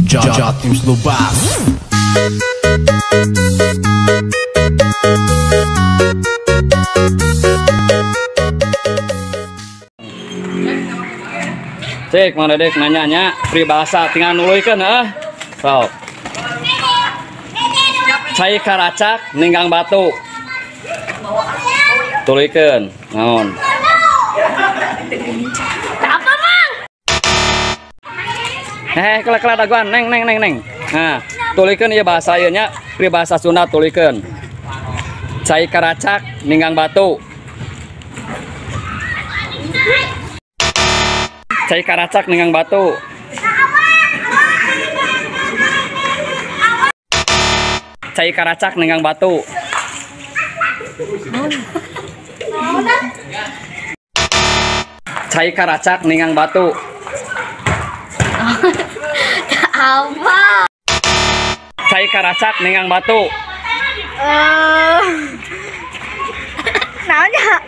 Jatim Slobas. Cek mana dek nanya peribahasa tinggal nuluykeun sok. Cai karacak ninggang batu. Tuluykeun naon? Apa mang? Kelak daguan neng. Nah, tuluykeun ieu bahasa ieu nya peribahasa Sunda tuluykeun. Cai karacak ninggang batu. Cai karacak ninggang batu. Cai karacak ninggang batu. Cai karacak ninggang batu. Apa? Cai karacak ninggang batu. Naonnya?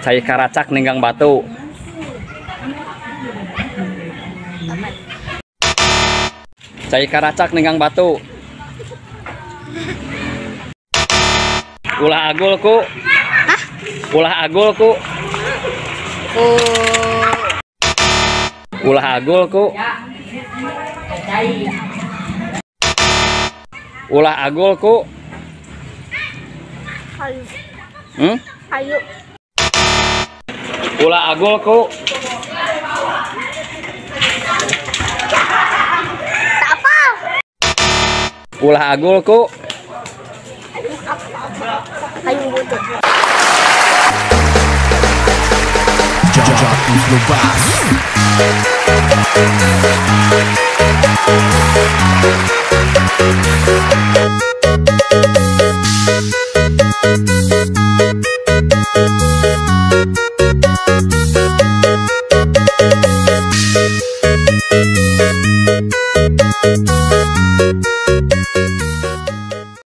Cai karacak ninggang batu. Cai karacak ninggang batu. Ulah agul ku. Ulah agul ku. Ulah agul ku. Ulah agul ku. Kayu. Kayu. Ulah agul ku. Apa? Ulah agul ku. Kayu butuh. Jatim Slobas.